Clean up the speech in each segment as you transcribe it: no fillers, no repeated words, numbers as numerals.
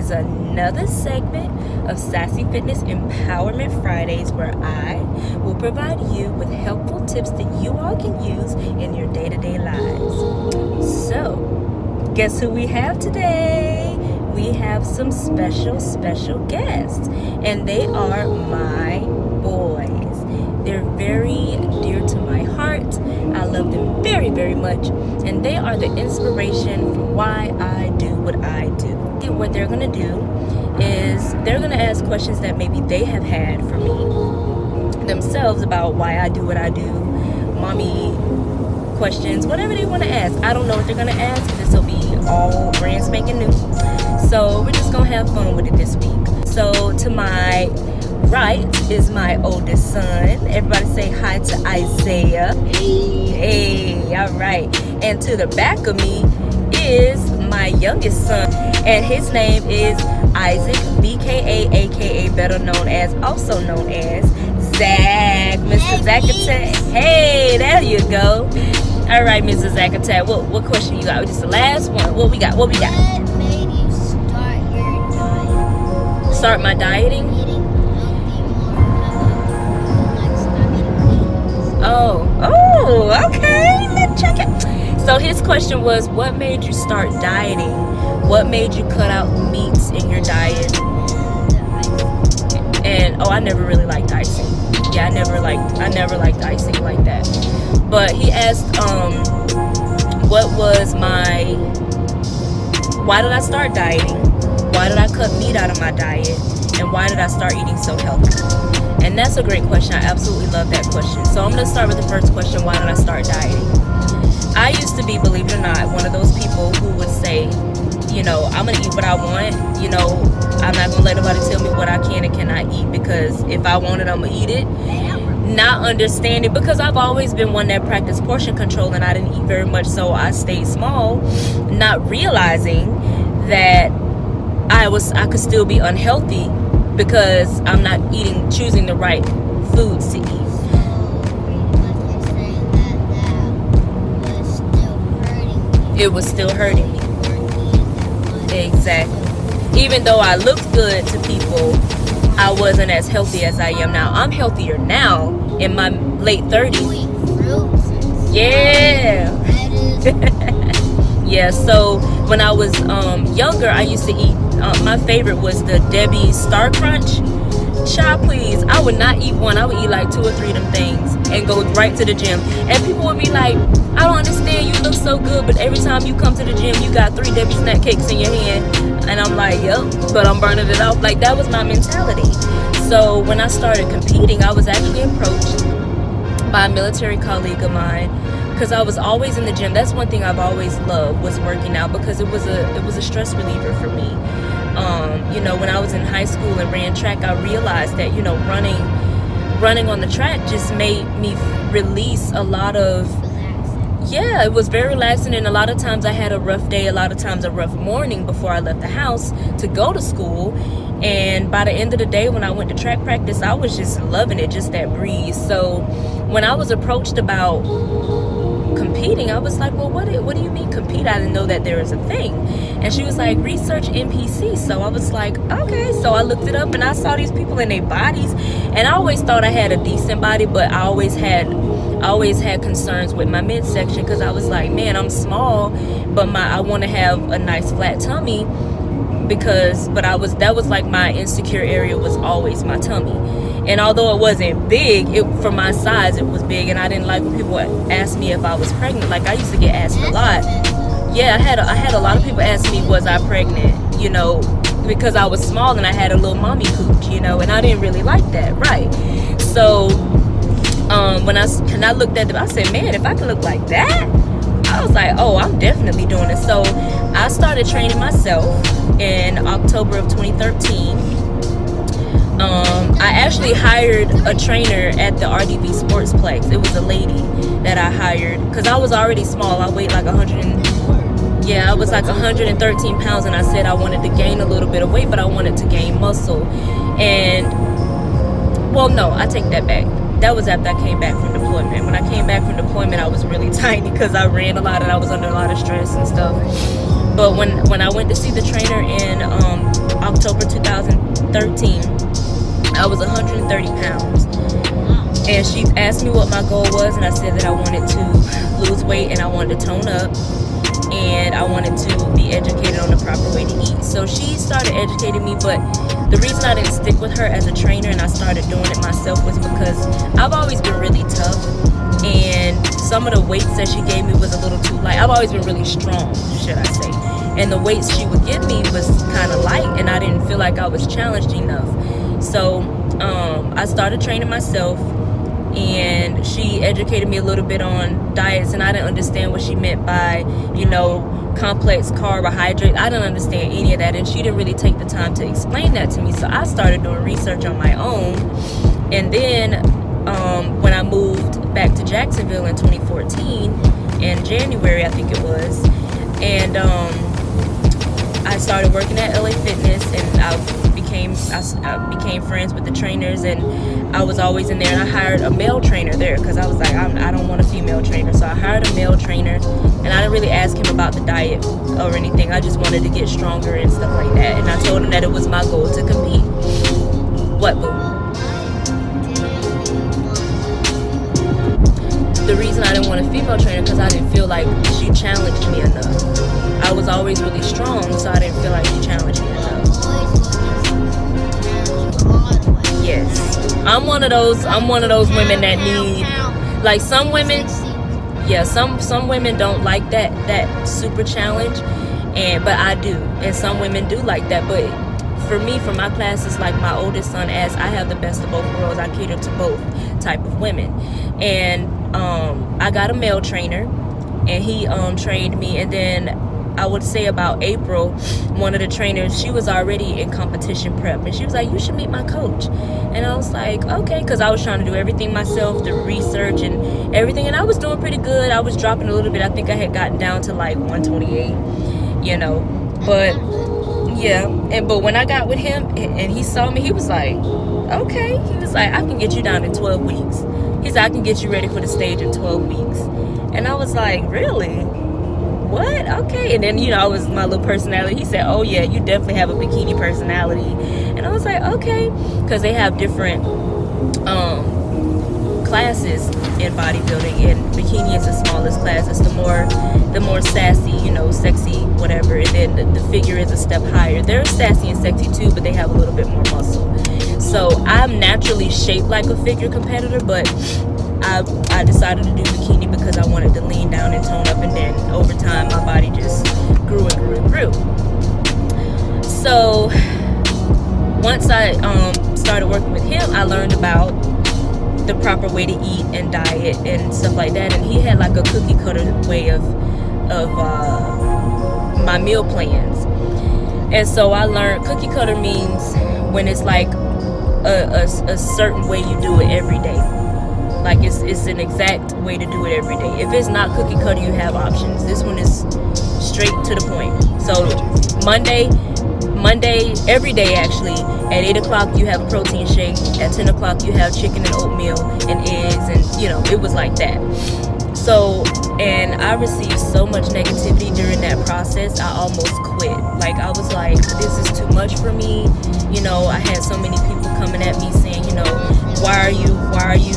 is another segment of Sassy Fitness Empowerment Fridays, where I will provide you with helpful tips that you all can use in your day-to-day lives. So, guess who we have today? We have some special guests, and they are my boys. They're very dear to my heart. I love them very, very much, and they are the inspiration for why I do what I do. And what they're gonna do is they're gonna ask questions that maybe they have had for me themselves about why I do what I do, mommy questions, whatever they want to ask. I don't know what they're gonna ask. This will be all brand spanking new. So we're just gonna have fun with it this week. So to my right is my oldest son. Everybody say hi to Isaiah. Hey, all right. And to the back of me is my youngest son, and his name is Isaac, BKA, aka also known as Zach, Mr. Zacatette. Hey, there you go. All right, Mr. Zacatette, what question you got? Just the last one. What we got? What made you start your diet? Start my dieting? Oh, okay. Let's check it. So his question was, what made you start dieting? What made you cut out meats in your diet? And I never really liked icing. Yeah, I never liked icing like that. But he asked, why did I start dieting? Why did I cut meat out of my diet? And why did I start eating so healthy? And that's a great question. I absolutely love that question. So I'm going to start with the first question. Why did I start dieting? I used to be, believe it or not, one of those people who would say, I'm going to eat what I want. I'm not going to let nobody tell me what I can and cannot eat, because if I want it, I'm going to eat it. Not understanding, because I've always been one that practiced portion control, and I didn't eat very much, so I stayed small, not realizing that I could still be unhealthy because I'm not choosing the right foods to eat. It was still hurting me. Exactly. Even though I looked good to people, I wasn't as healthy as I am now. I'm healthier now in my late 30s. Yeah. Yeah, so when I was younger, I used to eat, my favorite was the Debbie Star Crunch. Child, please, I would not eat one. I would eat like 2 or 3 of them things and go right to the gym. And people would be like, I don't understand, you look so good, but every time you come to the gym, you got 3 Debbie snack cakes in your hand. And I'm like, yep, but I'm burning it off. Like, that was my mentality. So when I started competing, I was actually approached by a military colleague of mine, because I was always in the gym. That's one thing I've always loved, was working out, because it was a stress reliever for me. When I was in high school and ran track, I realized that, running on the track just made me release a lot of, it was very relaxing. And a lot of times I had a rough day, a lot of times a rough morning before I left the house to go to school. And by the end of the day, when I went to track practice, I was just loving it, just that breeze. So when I was approached about competing, I was like, well, what do you mean compete? I didn't know that there was a thing. And she was like, research NPC. So I was like, okay. So I looked it up, and I saw these people in their bodies, and I always thought I had a decent body, but I always had concerns with my midsection, because I was like, man, I'm small, but I want to have a nice flat tummy, that was like my insecure area, was always my tummy. And although it wasn't big, for my size, it was big. And I didn't like when people asked me if I was pregnant. Like, I used to get asked a lot. Yeah, I had a lot of people ask me, was I pregnant? Because I was small and I had a little mommy cooch, and I didn't really like that, right? So when I looked at them, I said, man, if I can look like that, I was like, oh, I'm definitely doing it. So I started training myself in October of 2013. I actually hired a trainer at the RDB Sportsplex. It was a lady that I hired, because I was already small. I weighed like 113 pounds, and I said I wanted to gain a little bit of weight, but I wanted to gain muscle. And, well, no, I take that back. That was after I came back from deployment. When I came back from deployment, I was really tiny, because I ran a lot and I was under a lot of stress and stuff. But when I went to see the trainer in October 2013, I was 130 pounds. And she asked me what my goal was, and I said that I wanted to lose weight and I wanted to tone up, and I wanted to be educated on the proper way to eat. So she started educating me, but the reason I didn't stick with her as a trainer and I started doing it myself was because I've always been really tough, and some of the weights that she gave me was a little too light. I've always been really strong, should I say, and the weights she would give me was kind of light, and I didn't feel like I was challenged enough. So I started training myself, and she educated me a little bit on diets, and I didn't understand what she meant by, complex carbohydrates. I didn't understand any of that, and she didn't really take the time to explain that to me. So I started doing research on my own, and then when I moved back to Jacksonville in 2014, in January I think it was, and I started working at LA Fitness, and I became friends with the trainers, and I was always in there, and I hired a male trainer there because I was like, I don't want a female trainer. So I hired a male trainer, and I didn't really ask him about the diet or anything. I just wanted to get stronger and stuff like that, and I told him that it was my goal to compete. What, boo? The reason I didn't want a female trainer because I didn't feel like she challenged me enough. I was always really strong, so I didn't feel like she challenged me enough. Yes, I'm one of those women that need, like, some women. Yeah, some women don't like that super challenge, but I do, and some women do like that. But for me, for my classes, like my oldest son, as I have the best of both worlds, I cater to both type of women, and I got a male trainer, and he trained me, and then I would say about April, one of the trainers, she was already in competition prep, and she was like, you should meet my coach. And I was like, okay, because I was trying to do everything myself, the research and everything, and I was doing pretty good. I was dropping a little bit. I think I had gotten down to like 128, but yeah. But when I got with him and he saw me, he was like, okay. He was like, I can get you down in 12 weeks. He's like, I can get you ready for the stage in 12 weeks. And I was like, really? What? Okay. And then, I was my little personality. He said, oh yeah, you definitely have a bikini personality. And I was like, okay, because they have different classes in bodybuilding, and bikini is the smallest class. It's the more sassy, sexy, whatever. And then the figure is a step higher. They're sassy and sexy too, but they have a little bit more muscle. So I'm naturally shaped like a figure competitor, but I decided to do bikini because I wanted to lean down and tone up, and then over time my body just grew and grew and grew. So once I started working with him, I learned about the proper way to eat and diet and stuff like that, and he had like a cookie cutter way of my meal plans. And so I learned cookie cutter means when it's like a certain way you do it every day. Like it's an exact way to do it every day. If it's not cookie cutter, you have options. This one is straight to the point. So Monday, every day actually, at 8 o'clock you have a protein shake. At 10 o'clock you have chicken and oatmeal and eggs, and it was like that. So, and I received so much negativity during that process, I almost quit. Like, I was like, this is too much for me. I had so many people coming at me saying, why are you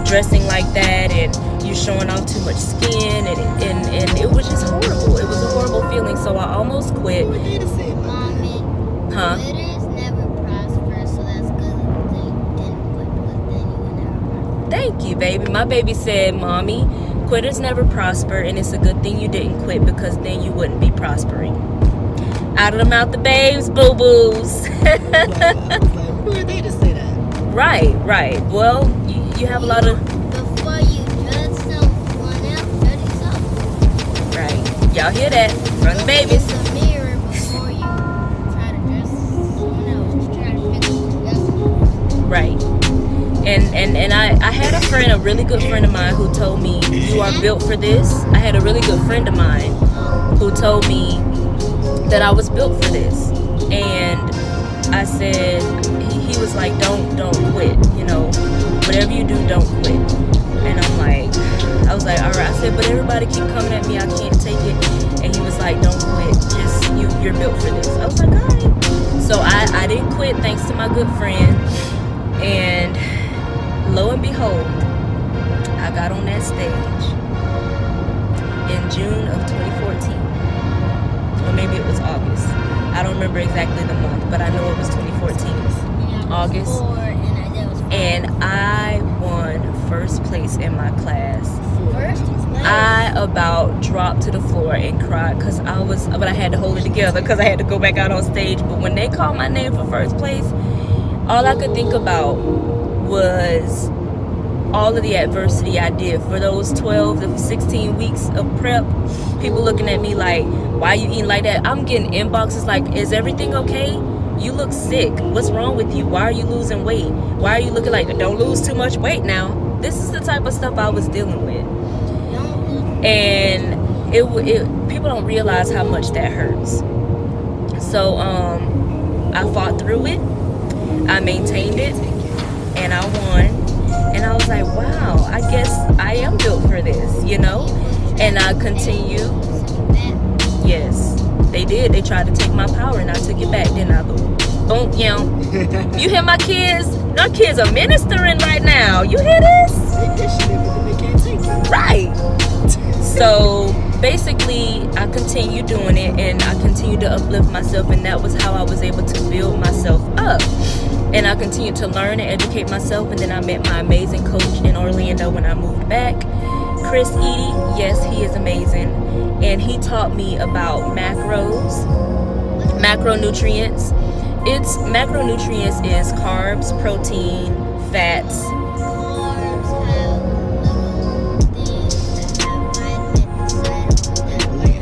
dressing like that, and you're showing off too much skin, and it was just horrible. It was a horrible feeling, so I almost quit. Mommy, Huh? quitters never prosper, so that's good that you didn't quit, because then you would never prosper. Thank you, baby. My baby said, Mommy, quitters never prosper, and it's a good thing you didn't quit, because then you wouldn't be prospering. Out of the mouth of babes, boo-boos. Who are they to say that? Right. Well, you have a lot of... Before you judge someone else, judge yourself. Right. Y'all hear that? From the babies. Look in the mirror before you try to judge someone else. Just try to fix it yourself. Right. And I had a friend, a really good friend of mine, who told me, you are built for this. I had a really good friend of mine who told me that I was built for this. And I said, he was like, don't quit, whatever you do, don't quit. And I was like, all right. I said, but everybody keep coming at me, I can't take it. And he was like, like, don't quit. Just, you're built for this. I was like, all right. So I didn't quit, thanks to my good friend. And lo and behold, I got on that stage in June of 2014. Or maybe it was August. I don't remember exactly the month, but I know it was 2014. August. And I won first place in my class. First place? I about dropped to the floor and cried because but I had to hold it together because I had to go back out on stage. But when they called my name for first place, all I could think about was all of the adversity I did for those 12 to 16 weeks of prep. People looking at me like, why are you eating like that? I'm getting inboxes like, is everything okay? You look sick. What's wrong with you? Why are you losing weight? Why are you looking like, don't lose too much weight now? This is the type of stuff I was dealing with. And people don't realize how much that hurts. So I fought through it. I maintained it. And I won. And I was like, wow, I guess I am built for this, you know? And I continue. Yes, they did. They tried to take my power and I took it back. Then I go, boom, you know. You hear my kids? My kids are ministering right now. You hear this? They can't take it. Right. So basically, I continued doing it and I continued to uplift myself. And that was how I was able to build myself up. And I continued to learn and educate myself. And then I met my amazing coach in Orlando when I moved back. Chris Edie, yes, he is amazing. And he taught me about macronutrients. Macronutrients is carbs, protein, fats.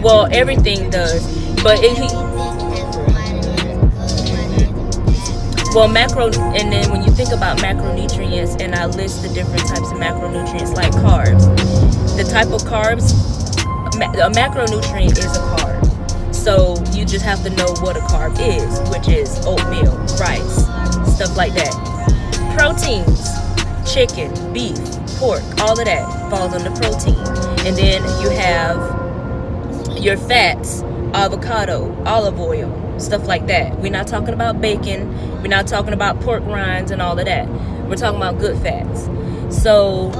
Well, everything does. But and then when you think about macronutrients, and I list the different types of macronutrients like carbs, the type of carbs, a macronutrient is a carb. So you just have to know what a carb is, which is oatmeal, rice, stuff like that. Proteins, chicken, beef, pork, all of that falls under protein. And then you have your fats, avocado, olive oil, stuff like that. We're not talking about bacon. We're not talking about pork rinds and all of that. We're talking about good fats. So,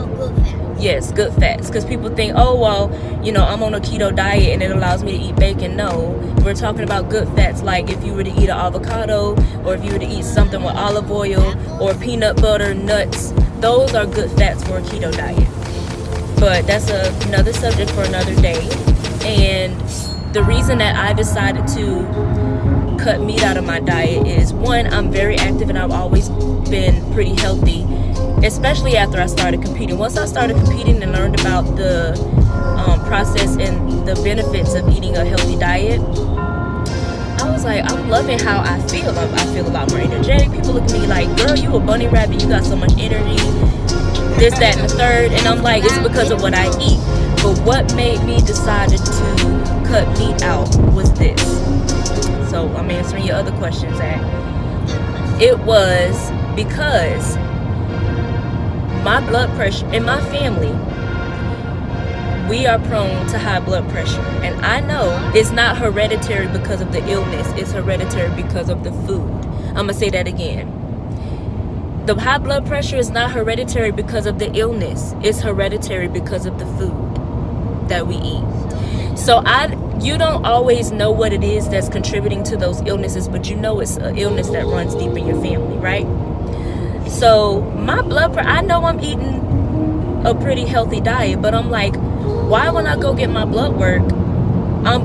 yes, good fats. Because people think, oh, well, you know, I'm on a keto diet and it allows me to eat bacon. No, we're talking about good fats. Like if you were to eat an avocado, or if you were to eat something with olive oil or peanut butter, nuts, those are good fats for a keto diet. But that's another subject for another day. And the reason that I decided to cut meat out of my diet is, one, I'm very active and I've always been pretty healthy, especially after I started competing. Once I started competing and learned about the process and the benefits of eating a healthy diet, I was like, I'm loving how I feel. I feel a lot more energetic. People look at me like, girl, you a bunny rabbit, you got so much energy, this, that, and the third. And I'm like, it's because of what I eat. But what made me decide to cut meat out was this. So I'm answering your other questions, Zach. It was because my blood pressure, in my family, we are prone to high blood pressure. And I know it's not hereditary because of the illness. It's hereditary because of the food. I'm going to say that again. The high blood pressure is not hereditary because of the illness. It's hereditary because of the food that we eat. So you don't always know what it is that's contributing to those illnesses, but you know it's an illness that runs deep in your family, right? So my blood pressure, I know I'm eating a pretty healthy diet, but I'm like, why when I go get my blood work, my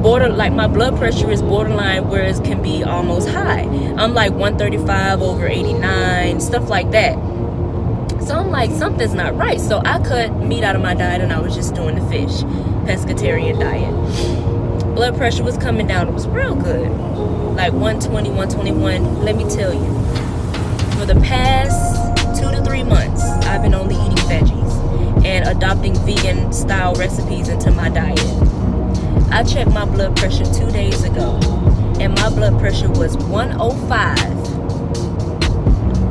blood pressure is borderline where it can be almost high. I'm like 135/89, stuff like that. So I'm like, something's not right. So I cut meat out of my diet and I was just doing the fish, pescatarian diet. Blood pressure was coming down. It was real good. Like 120, 121. Let me tell you, for the past 2 to 3 months, I've been only eating veggies and adopting vegan style recipes into my diet. I checked my blood pressure 2 days ago and my blood pressure was 105.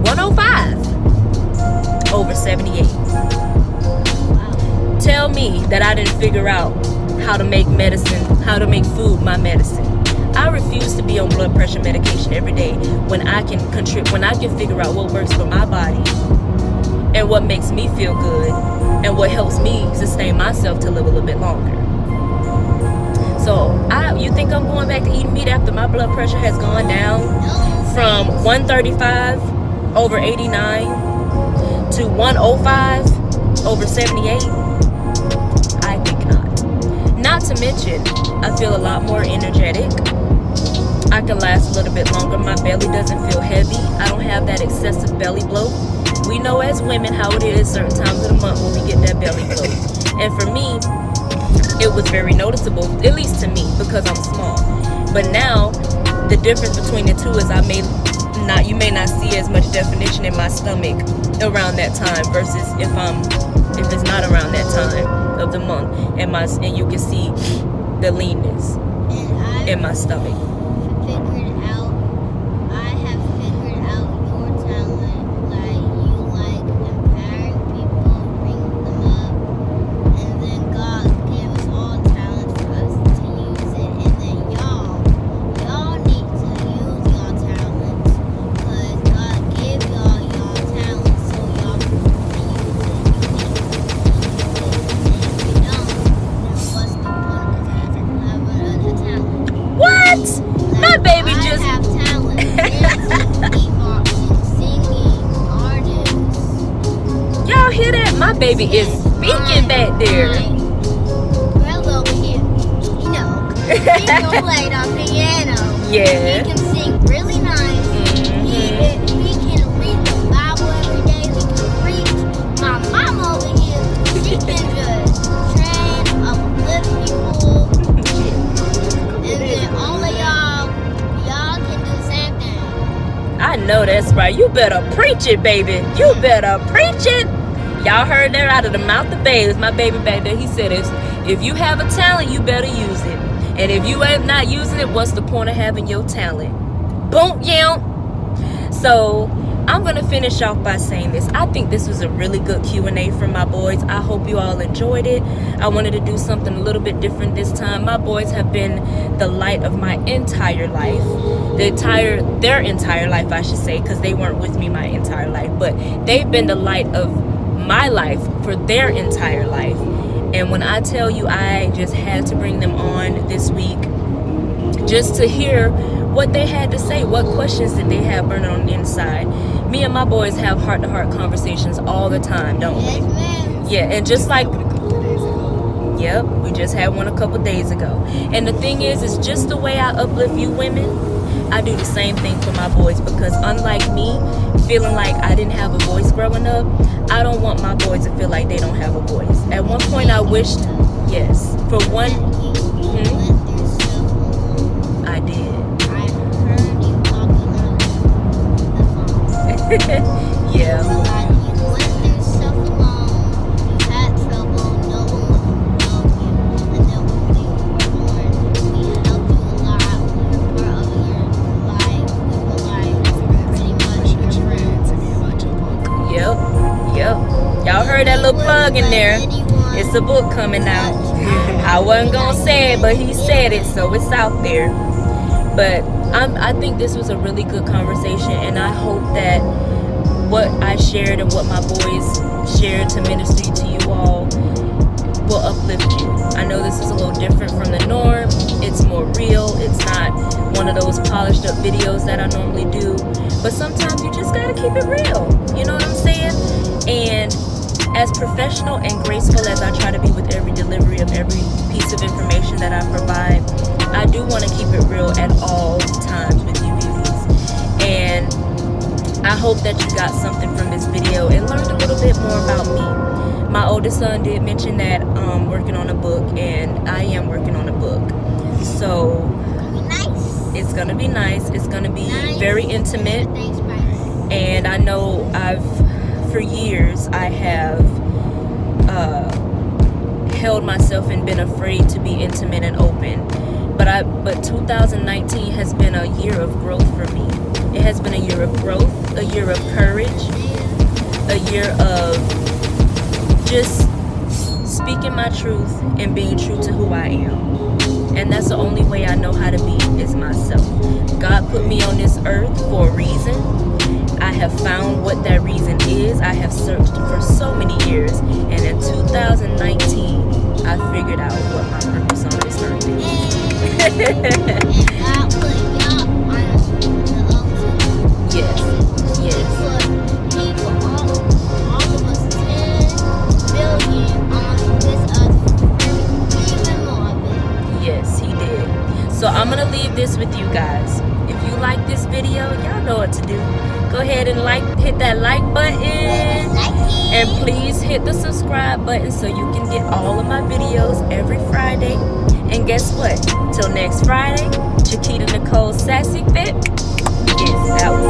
105/78. Tell me that I didn't figure out how to make medicine, how to make food my medicine. I refuse to be on blood pressure medication every day when I can figure out what works for my body and what makes me feel good and what helps me sustain myself to live a little bit longer. So you think I'm going back to eating meat after my blood pressure has gone down from 135 over 89 to 105 over 78? I think not. Not to mention, I feel a lot more energetic. I can last a little bit longer. My belly doesn't feel heavy. I don't have that excessive belly bloat. We know as women how it is certain times of the month when we get that belly bloat. And for me, it was very noticeable, at least to me, because I'm small. But now, the difference between the two is you may not see as much definition in my stomach around that time versus if it's not around that time of the month, and you can see the leanness in my stomach. I have figured out your talent. Like, you like empowering people, bringing them up, and then God gave us all talent for us to use it. And then y'all need to use y'all talents, because God gave y'all talents so y'all can use it. You need to use it. And if you don't, then what's the point of having another talent? What? My baby I just... have talent. Dancing, beatboxing, singing, artists. Y'all hear that? My baby is speaking back there. Well, over here, you know, he can play the piano. Yeah. He can sing really nice. He can read the Bible every day. He can preach. My mama over here, she can just train, uplift people. And then all of y'all can do the same thing. I know that's right. You better preach it, baby. You better preach it. Y'all heard that out of the mouth of babes. My baby back there, he said, if you have a talent, you better use it. And if you ain't not using it, what's the point of having your talent? Boom, yeah. So I'm going to finish off by saying this. I think this was a really good Q&A from my boys. I hope you all enjoyed it. I wanted to do something a little bit different this time. My boys have been the light of my entire life. Their entire life, I should say, because they weren't with me my entire life. But they've been the light of my life for their entire life. And when I tell you I just had to bring them on this week just to hear what they had to say, what questions did they have burning on the inside. Me and my boys have heart-to-heart conversations all the time, don't Yes, we? ma'am. Yeah, and just like, A couple of days ago. yep, we just had one a couple days ago. And the thing is just the way I uplift you women, I do the same thing for my boys, because unlike me, feeling like I didn't have a voice growing up, I don't want my boys to feel like they don't have a voice. At one point I wished, yes, for one, You went through stuff alone. I did. I heard you talking on the phone. Yeah. Like, you went through stuff alone. You had trouble. No one would help you. And then when we were born, we helped you a lot. We were part of your life. We were like pretty much your friends. Yep. Y'all heard that little plug in there. It's a book coming out. I wasn't gonna say it, but he said it, so it's out there. But I think this was a really good conversation, and I hope that what I shared and what my boys shared to ministry to you all will uplift you. I know this is a little different from the norm. It's more real. It's not one of those polished up videos that I normally do. But sometimes you just gotta keep it real. You know what I'm saying? And as professional and graceful as I try to be with every delivery of every piece of information that I provide, I do want to keep it real at all times with you beauties. And I hope that you got something from this video and learned a little bit more about me. My oldest son did mention that I'm working on a book, and I am working on a book. So it's gonna be nice. It's gonna be very intimate. And I know for years I have held myself and been afraid to be intimate and open. But 2019 has been a year of growth for me. It has been a year of growth, a year of courage, a year of just speaking my truth and being true to who I am. And that's the only way I know how to be is myself. God put me on this earth for a reason. I have found what that reason is. I have searched for so many years. And in 2019, I figured out what my purpose on this earth is. And God put y'all on the earth. Yes. Yes. He put all of us 10 billion on this earth. Even more of it. Yes, he did. So I'm gonna leave this with you guys. If you like this video, y'all know what to do. Go ahead and hit that like button, and please hit the subscribe button so you can get all of my videos every Friday. And guess what? Till next Friday, Chiquita Nicole Sassy Fit is out.